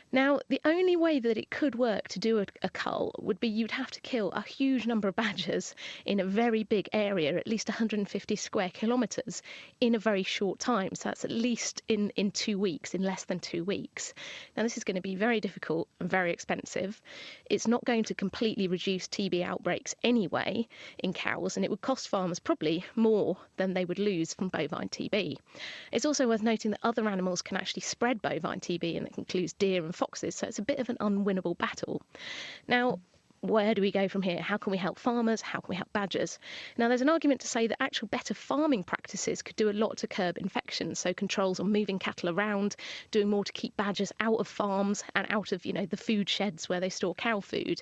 Now, the only way that it could work to do a cull would be you'd have to kill a huge number of badgers in a very big area, at least 150 square kilometres, in a very short time. So that's at least in 2 weeks, in less than 2 weeks. Now, this is going to be very difficult and very expensive. It's not going to completely reduce TB outbreaks anyway in cows, and it would cost farmers probably more than they would lose from bovine TB. It's also worth noting that other animals can actually spread bovine TB, and it includes deer and foxes, so it's a bit of an unwinnable battle. Now, where do we go from here? How can we help farmers? How can we help badgers? Now, there's an argument to say that actual better farming practices could do a lot to curb infections. So controls on moving cattle around, doing more to keep badgers out of farms and out of, the food sheds where they store cow food.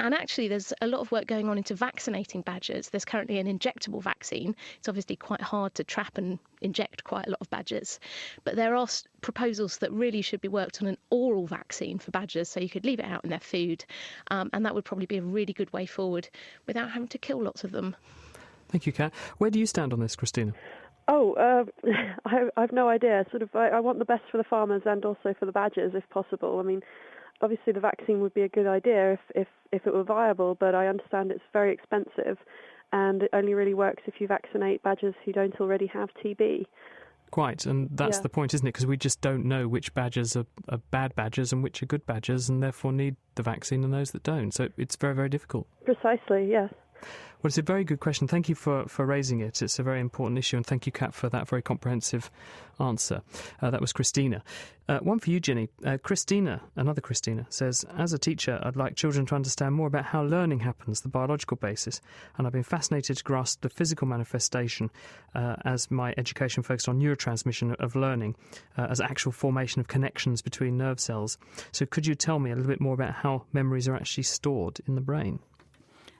And actually, there's a lot of work going on into vaccinating badgers. There's currently an injectable vaccine. It's obviously quite hard to trap and inject quite a lot of badgers. But there are proposals that really should be worked on an oral vaccine for badgers, so you could leave it out in their food. And that would probably be a really good way forward without having to kill lots of them. Thank you, Kat. Where do you stand on this, Christina? I've no idea. I want the best for the farmers and also for the badgers, if possible. I mean, obviously the vaccine would be a good idea if it were viable, but I understand it's very expensive and it only really works if you vaccinate badgers who don't already have TB. Quite, and that's the point, isn't it? Because we just don't know which badgers are bad badgers and which are good badgers, and therefore need the vaccine and those that don't. So it's very, very difficult. Precisely, yes. Well, it's a very good question. Thank you for raising it. It's a very important issue, and thank you, Kat, for that very comprehensive answer. That was Christina. One for you, Ginny. Another Christina, says, as a teacher, I'd like children to understand more about how learning happens, the biological basis, and I've been fascinated to grasp the physical manifestation as my education focused on neurotransmission of learning as actual formation of connections between nerve cells. So could you tell me a little bit more about how memories are actually stored in the brain?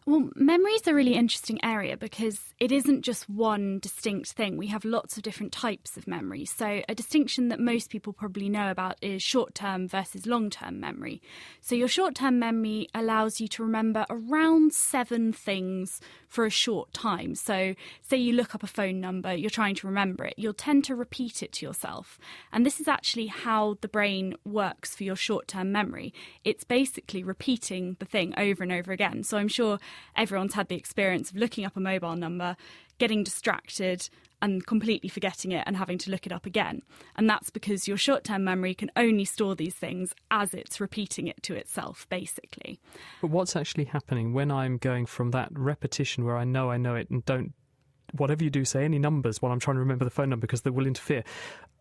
Well, memory is a really interesting area because it isn't just one distinct thing. We have lots of different types of memory. So a distinction that most people probably know about is short-term versus long-term memory. So your short-term memory allows you to remember around 7 things for a short time. So say you look up a phone number, you're trying to remember it, you'll tend to repeat it to yourself. And this is actually how the brain works for your short-term memory. It's basically repeating the thing over and over again. So I'm sure everyone's had the experience of looking up a mobile number, getting distracted and completely forgetting it and having to look it up again. And that's because your short-term memory can only store these things as it's repeating it to itself, basically. But what's actually happening when I'm going from that repetition where I know it and don't, whatever you do, say any numbers while I'm trying to remember the phone number because they will interfere,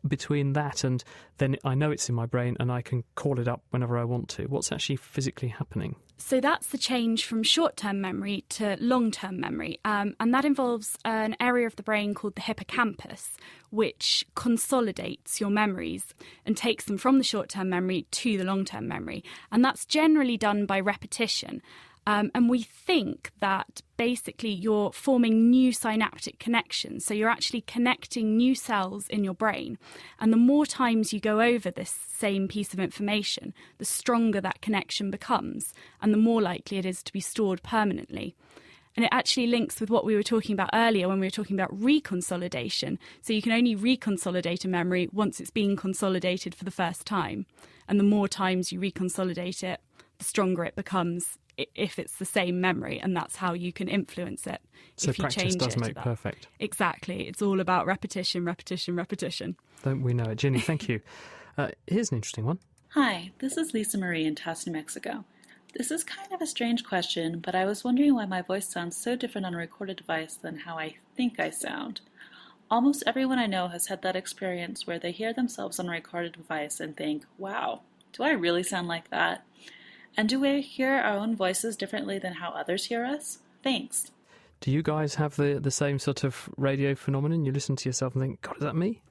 between that and then I know it's in my brain and I can call it up whenever I want to? What's actually physically happening? So that's the change from short-term memory to long-term memory. And that involves an area of the brain called the hippocampus, which consolidates your memories and takes them from the short-term memory to the long-term memory. And that's generally done by repetition. And we think that basically you're forming new synaptic connections. So you're actually connecting new cells in your brain. And the more times you go over this same piece of information, the stronger that connection becomes and the more likely it is to be stored permanently. And it actually links with what we were talking about earlier when we were talking about reconsolidation. So you can only reconsolidate a memory once it's been consolidated for the first time. And the more times you reconsolidate it, the stronger it becomes if it's the same memory, and that's how you can influence it. So if you practice change does it make perfect. Exactly. It's all about repetition, repetition, repetition. Don't we know it? Ginny, thank you. Here's an interesting one. Hi, this is Lisa Marie in Taos, New Mexico. This is kind of a strange question, but I was wondering why my voice sounds so different on a recorded device than how I think I sound. Almost everyone I know has had that experience where they hear themselves on a recorded device and think, wow, do I really sound like that? And do we hear our own voices differently than how others hear us? Thanks. Do you guys have the same sort of radio phenomenon? You listen to yourself and think, God, is that me?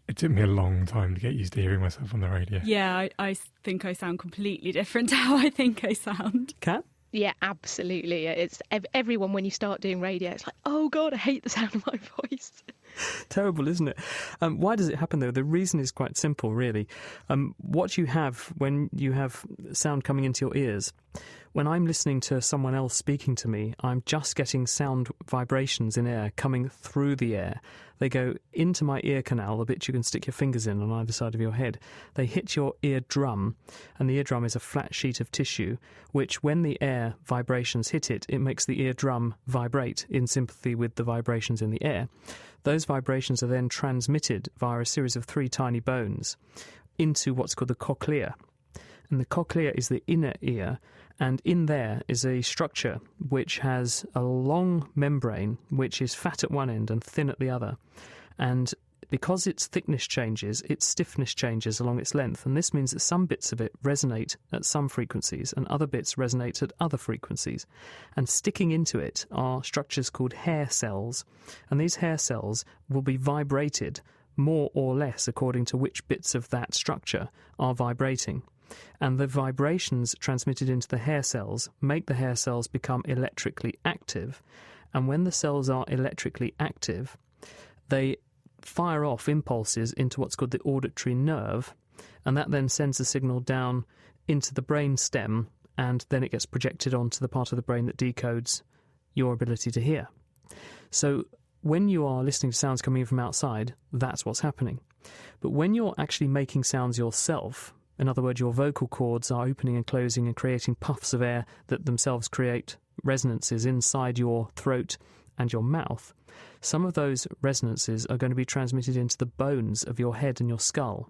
It took me a long time to get used to hearing myself on the radio. Yeah, I think I sound completely different to how I think I sound. Kat? Yeah, absolutely. It's everyone, when you start doing radio, it's like, oh God, I hate the sound of my voice. Terrible, isn't it? Why does it happen, though? The reason is quite simple, really. What you have when you have sound coming into your ears, when I'm listening to someone else speaking to me, I'm just getting sound vibrations in air coming through the air. They go into my ear canal, the bit you can stick your fingers in on either side of your head. They hit your eardrum, and the eardrum is a flat sheet of tissue, which when the air vibrations hit it, it makes the eardrum vibrate in sympathy with the vibrations in the air. Those vibrations are then transmitted via a series of 3 tiny bones into what's called the cochlea. And the cochlea is the inner ear, and in there is a structure which has a long membrane which is fat at one end and thin at the other. And because its thickness changes, its stiffness changes along its length, and this means that some bits of it resonate at some frequencies and other bits resonate at other frequencies. And sticking into it are structures called hair cells, and these hair cells will be vibrated more or less according to which bits of that structure are vibrating. And the vibrations transmitted into the hair cells make the hair cells become electrically active, and when the cells are electrically active, they fire off impulses into what's called the auditory nerve, and that then sends a signal down into the brain stem, and then it gets projected onto the part of the brain that decodes your ability to hear. So when you are listening to sounds coming in from outside, that's what's happening. But when you're actually making sounds yourself, in other words, your vocal cords are opening and closing and creating puffs of air that themselves create resonances inside your throat and your mouth, some of those resonances are going to be transmitted into the bones of your head and your skull.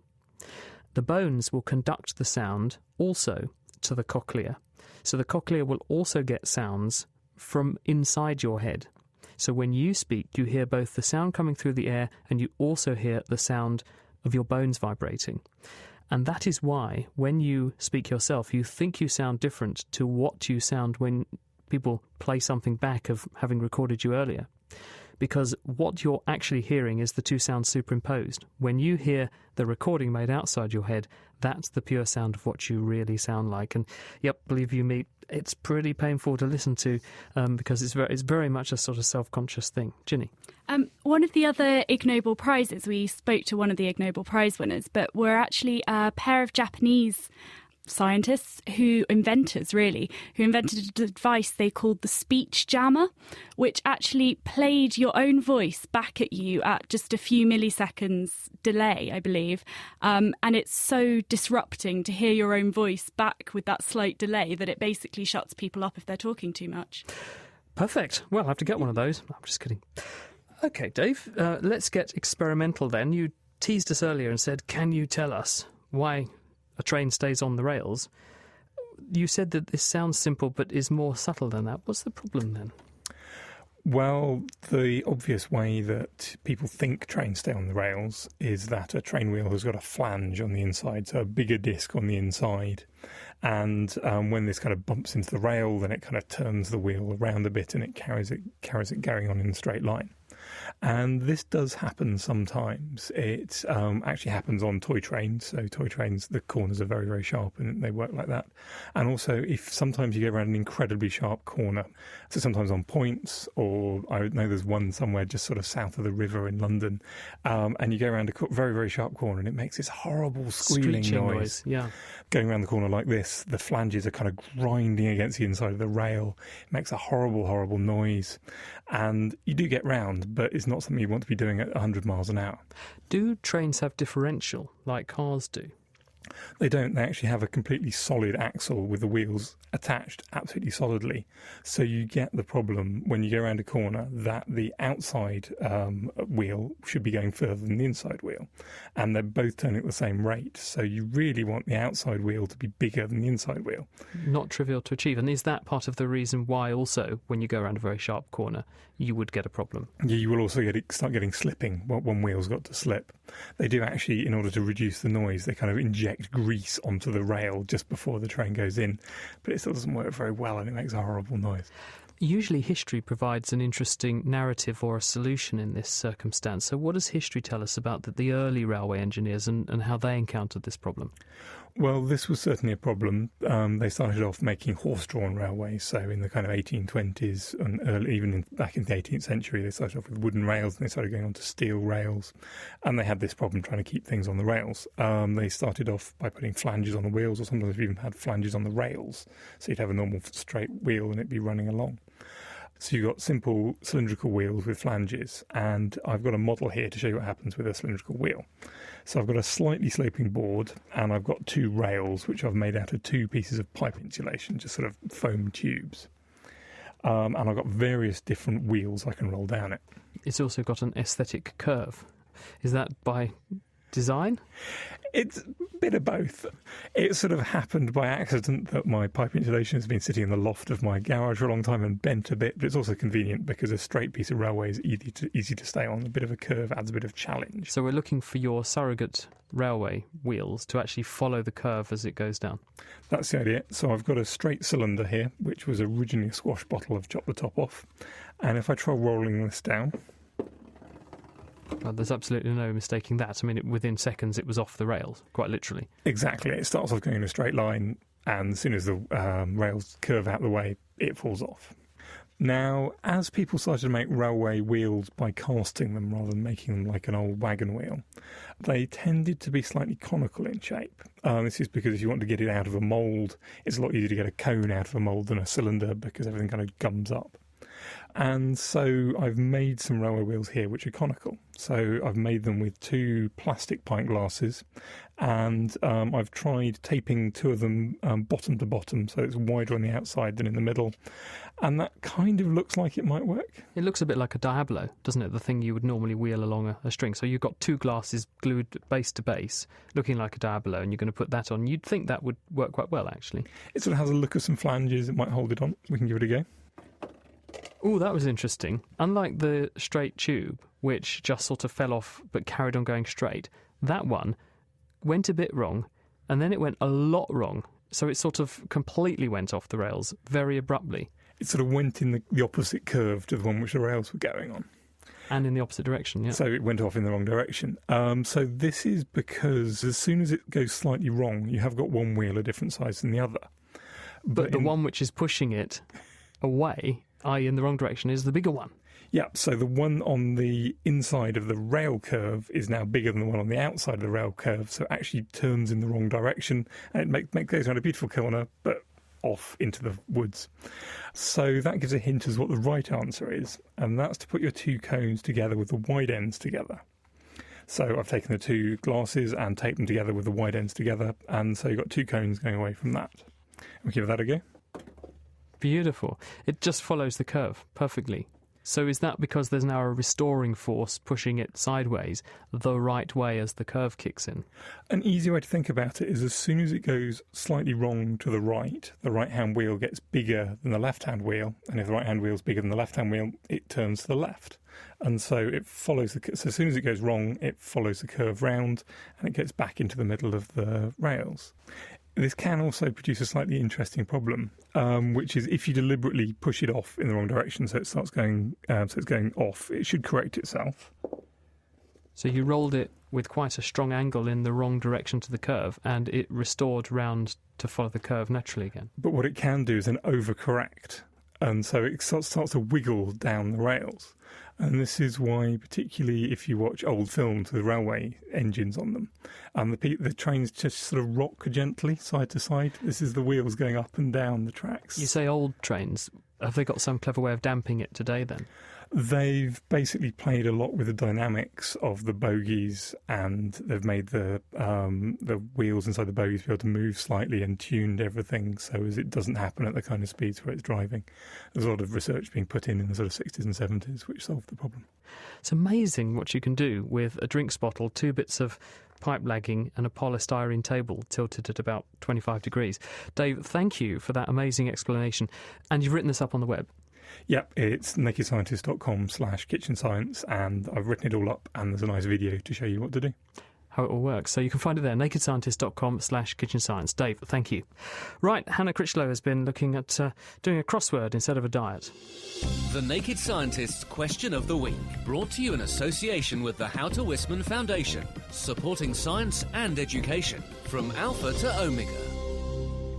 The bones will conduct the sound also to the cochlea. So the cochlea will also get sounds from inside your head. So when you speak, you hear both the sound coming through the air and you also hear the sound of your bones vibrating. And that is why when you speak yourself, you think you sound different to what you sound when people play something back of having recorded you earlier. Because what you're actually hearing is the two sounds superimposed. When you hear the recording made outside your head, that's the pure sound of what you really sound like. And yep, believe you me, it's pretty painful to listen to because it's very much a sort of self-conscious thing. Ginny? One of the other Ig Nobel Prizes, we spoke to one of the Ig Nobel Prize winners, but we're actually a pair of Japanese scientists who invented a device they called the speech jammer, which actually played your own voice back at you at just a few milliseconds delay, I believe. And it's so disrupting to hear your own voice back with that slight delay that it basically shuts people up if they're talking too much. Perfect. Well, I'll have to get one of those. I'm just kidding. OK, Dave, let's get experimental then. You teased us earlier and said, can you tell us why a train stays on the rails? You said that this sounds simple but is more subtle than that. What's the problem then? Well, the obvious way that people think trains stay on the rails is that a train wheel has got a flange on the inside, so a bigger disc on the inside. And when this kind of bumps into the rail, then it kind of turns the wheel around a bit and it carries it going on in a straight line. And this does happen sometimes. It actually happens on toy trains. So toy trains, the corners are very, very sharp and they work like that. And also, if sometimes you go around an incredibly sharp corner, so sometimes on points, or I know there's one somewhere just sort of south of the river in London, and you go around a very, very sharp corner and it makes this horrible squealing noise. Yeah. Going around the corner like this, the flanges are kind of grinding against the inside of the rail. It makes a horrible, horrible noise. And you do get round, but it's not something you want to be doing at 100 miles an hour. Do trains have differential like cars do? They don't. They actually have a completely solid axle with the wheels attached absolutely solidly. So you get the problem when you go around a corner that the outside wheel should be going further than the inside wheel. And they're both turning at the same rate. So you really want the outside wheel to be bigger than the inside wheel. Not trivial to achieve. And is that part of the reason why also, when you go around a very sharp corner, you would get a problem? Yeah, you will also start getting slipping. One wheel's got to slip. They do actually, in order to reduce the noise, they kind of inject grease onto the rail just before the train goes in. But it still doesn't work very well and it makes a horrible noise. Usually history provides an interesting narrative or a solution in this circumstance. So what does history tell us about the early railway engineers and how they encountered this problem? Well, this was certainly a problem. They started off making horse-drawn railways, so in the kind of 1820s and early, back in the 18th century, they started off with wooden rails and they started going on to steel rails, and they had this problem trying to keep things on the rails. They started off by putting flanges on the wheels, or sometimes even had flanges on the rails, so you'd have a normal straight wheel and it'd be running along. So you've got simple cylindrical wheels with flanges, and I've got a model here to show you what happens with a cylindrical wheel. So I've got a slightly sloping board, and I've got two rails, which I've made out of two pieces of pipe insulation, just sort of foam tubes. And I've got various different wheels I can roll down it. It's also got an aesthetic curve. Is that by design? It's a bit of both. It sort of happened by accident that my pipe insulation has been sitting in the loft of my garage for a long time and bent a bit, but it's also convenient because a straight piece of railway is easy to stay on. A bit of a curve adds a bit of challenge. So we're looking for your surrogate railway wheels to actually follow the curve as it goes down. That's the idea. So I've got a straight cylinder here, which was originally a squash bottle. I've chopped the top off. And if I try rolling this down... Well, there's absolutely no mistaking that. I mean, within seconds it was off the rails, quite literally. Exactly. It starts off going in a straight line, and as soon as the rails curve out the way, it falls off. Now, as people started to make railway wheels by casting them rather than making them like an old wagon wheel, they tended to be slightly conical in shape. This is because if you want to get it out of a mould, it's a lot easier to get a cone out of a mould than a cylinder because everything kind of gums up. And so I've made some railway wheels here which are conical. So I've made them with 2 plastic pint glasses, and I've tried taping 2 of them bottom to bottom, so it's wider on the outside than in the middle, and that kind of looks like it might work. It looks a bit like a Diablo, doesn't it? The thing you would normally wheel along a string. So you've got 2 glasses glued base to base, looking like a Diablo, and you're going to put that on. You'd think that would work quite well, actually. It sort of has a look of some flanges. It might hold it on. We can give it a go. Oh, that was interesting. Unlike the straight tube, which just sort of fell off but carried on going straight, that one went a bit wrong, and then it went a lot wrong. So it sort of completely went off the rails very abruptly. It sort of went in the opposite curve to the one which the rails were going on. And in the opposite direction, yeah. So it went off in the wrong direction. So this is because as soon as it goes slightly wrong, you have got one wheel a different size than the other. But the one which is pushing it away, i.e. in the wrong direction, is the bigger one. Yeah, so the one on the inside of the rail curve is now bigger than the one on the outside of the rail curve, so it actually turns in the wrong direction, and it goes around a beautiful corner, but off into the woods. So that gives a hint as what the right answer is, and that's to put your 2 cones together with the wide ends together. So I've taken the 2 glasses and taped them together with the wide ends together, and so you've got 2 cones going away from that. We'll give that a go. Beautiful. It just follows the curve perfectly. So is that because there's now a restoring force pushing it sideways the right way as the curve kicks in? An easy way to think about it is as soon as it goes slightly wrong to the right-hand wheel gets bigger than the left-hand wheel, and if the right-hand wheel is bigger than the left-hand wheel, it turns to the left. And so it follows so as soon as it goes wrong, it follows the curve round, and it gets back into the middle of the rails. This can also produce a slightly interesting problem, which is if you deliberately push it off in the wrong direction, so it starts going, it's going off, it should correct itself. So you rolled it with quite a strong angle in the wrong direction to the curve, and it restored round to follow the curve naturally again. But what it can do is then overcorrect, and so it starts to wiggle down the rails. And this is why, particularly if you watch old films with railway engines on them, the trains just sort of rock gently side to side. This is the wheels going up and down the tracks. You say old trains. Have they got some clever way of damping it today then? They've basically played a lot with the dynamics of the bogies, and they've made the wheels inside the bogies be able to move slightly and tuned everything so as it doesn't happen at the kind of speeds where it's driving. There's a lot of research being put in the sort of 60s and 70s which solved the problem. It's amazing what you can do with a drinks bottle, 2 bits of pipe lagging and a polystyrene table tilted at about 25 degrees. Dave, thank you for that amazing explanation. And you've written this up on the web. Yep, it's nakedscientist.com/kitchen science, and I've written it all up, and there's a nice video to show you what to do. How it all works. So you can find it there, nakedscientist.com/kitchen science. Dave, thank you. Right, Hannah Critchlow has been looking at doing a crossword instead of a diet. The Naked Scientist's Question of the Week, brought to you in association with the Houter Wisman Foundation, supporting science and education from Alpha to Omega.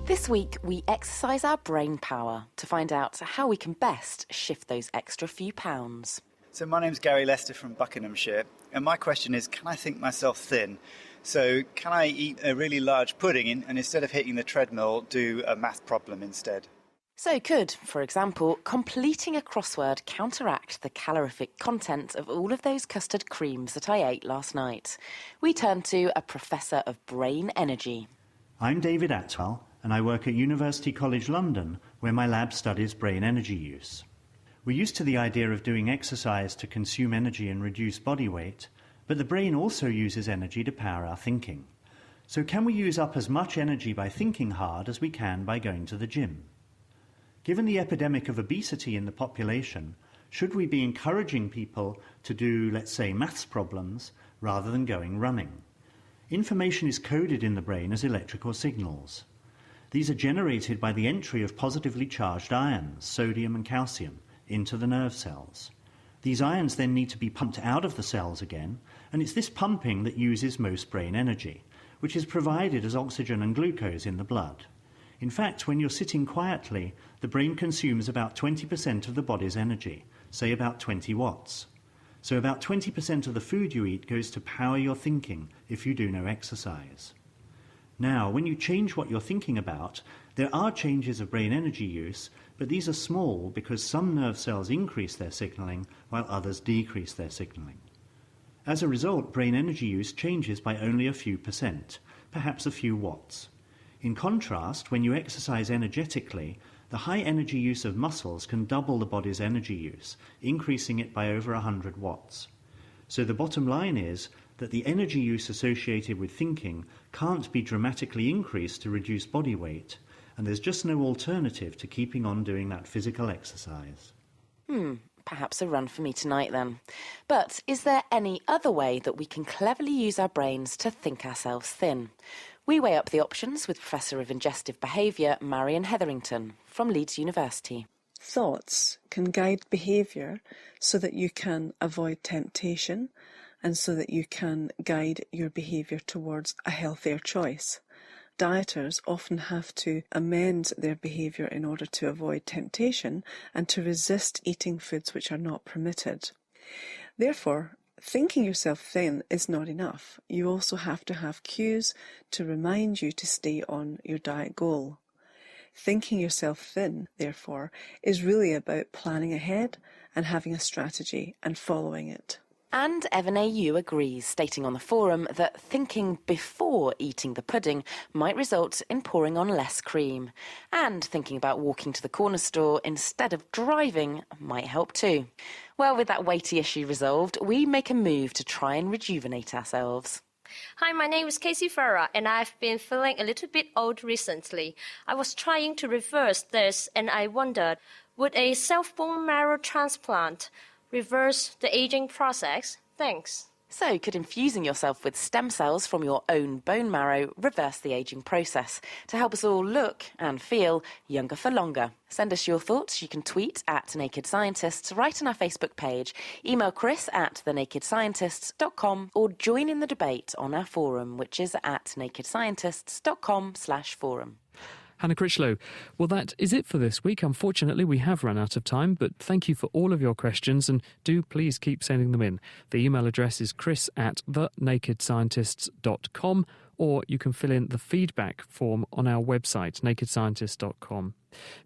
This week, we exercise our brain power to find out how we can best shift those extra few pounds. So my name's Gary Lester from Buckinghamshire, and my question is, can I think myself thin? So can I eat a really large pudding and instead of hitting the treadmill, do a math problem instead? So could, for example, completing a crossword counteract the calorific content of all of those custard creams that I ate last night? We turn to a professor of brain energy. I'm David Atwell, and I work at University College London, where my lab studies brain energy use. We're used to the idea of doing exercise to consume energy and reduce body weight, But the brain also uses energy to power our thinking. So can we use up as much energy by thinking hard as we can by going to the gym? Given the epidemic of obesity in the population, should we be encouraging people to do, let's say, maths problems rather than going running? Information is coded in the brain as electrical signals. These are generated by the entry of positively charged ions, sodium and calcium, into the nerve cells. These ions then need to be pumped out of the cells again, and it's this pumping that uses most brain energy, which is provided as oxygen and glucose in the blood. In fact, when you're sitting quietly, the brain consumes about 20% of the body's energy, say about 20 watts. So about 20% of the food you eat goes to power your thinking if you do no exercise. Now, when you change what you're thinking about, there are changes of brain energy use, but these are small because some nerve cells increase their signaling while others decrease their signaling. As a result, brain energy use changes by only a few percent, perhaps a few watts. In contrast, when you exercise energetically, the high energy use of muscles can double the body's energy use, increasing it by over 100 watts. So the bottom line is that the energy use associated with thinking can't be dramatically increased to reduce body weight, and there's just no alternative to keeping on doing that physical exercise. Perhaps a run for me tonight then. But is there any other way that we can cleverly use our brains to think ourselves thin? We weigh up the options with Professor of Ingestive Behaviour Marion Hetherington from Leeds University. Thoughts can guide behaviour so that you can avoid temptation and so that you can guide your behaviour towards a healthier choice. Dieters often have to amend their behaviour in order to avoid temptation and to resist eating foods which are not permitted. Therefore, thinking yourself thin is not enough. You also have to have cues to remind you to stay on your diet goal. Thinking yourself thin, therefore, is really about planning ahead and having a strategy and following it. And Evan A.U. agrees, stating on the forum that thinking before eating the pudding might result in pouring on less cream. And thinking about walking to the corner store instead of driving might help too. Well, with that weighty issue resolved, we make a move to try and rejuvenate ourselves. Hi, my name is Casey Farah, and I've been feeling a little bit old recently. I was trying to reverse this, and I wondered, would a self-bone marrow transplant reverse the aging process? Thanks. So, could infusing yourself with stem cells from your own bone marrow reverse the aging process to help us all look and feel younger for longer? Send us your thoughts. You can tweet at Naked Scientists, write on our Facebook page, email Chris at thenakedscientists.com, or join in the debate on our forum, which is at nakedscientists.com/forum. Hannah Critchlow. Well, that is it for this week. Unfortunately, we have run out of time, but thank you for all of your questions, and do please keep sending them in. The email address is chris@thenakedscientists.com, or you can fill in the feedback form on our website, nakedscientists.com.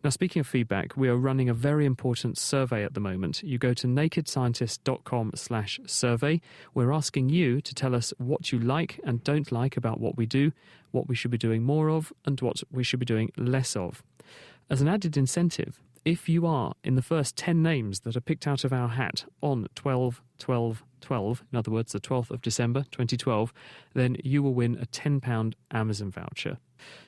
Now, speaking of feedback, we are running a very important survey at the moment. You go to nakedscientist.com/survey. We're asking you to tell us what you like and don't like about what we do, what we should be doing more of, and what we should be doing less of. As an added incentive, if you are in the first 10 names that are picked out of our hat on 12/12/12, in other words, the 12th of December 2012, then you will win a £10 Amazon voucher.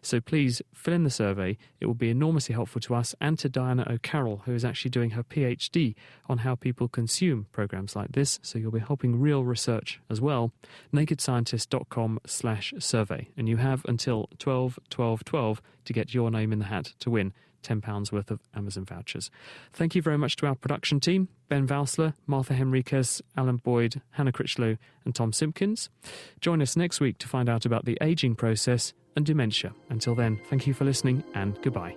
So please fill in the survey. It will be enormously helpful to us and to Diana O'Carroll, who is actually doing her PhD on how people consume programmes like this, so you'll be helping real research as well. nakedscientist.com/survey, and you have until 12/12/12 to get your name in the hat to win £10 worth of Amazon vouchers. Thank you very much to our production team, Ben Valsler, Martha Henriquez, Alan Boyd, Hannah Critchlow and Tom Simpkins. Join us next week to find out about the ageing process and dementia. Until then, thank you for listening and goodbye.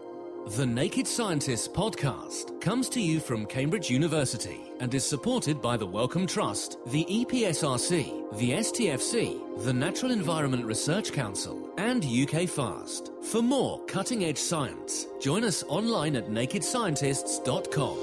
The Naked Scientists podcast comes to you from Cambridge University and is supported by the Wellcome Trust, the EPSRC, the STFC, the Natural Environment Research Council and UK FAST. For more cutting-edge science, join us online at nakedscientists.com.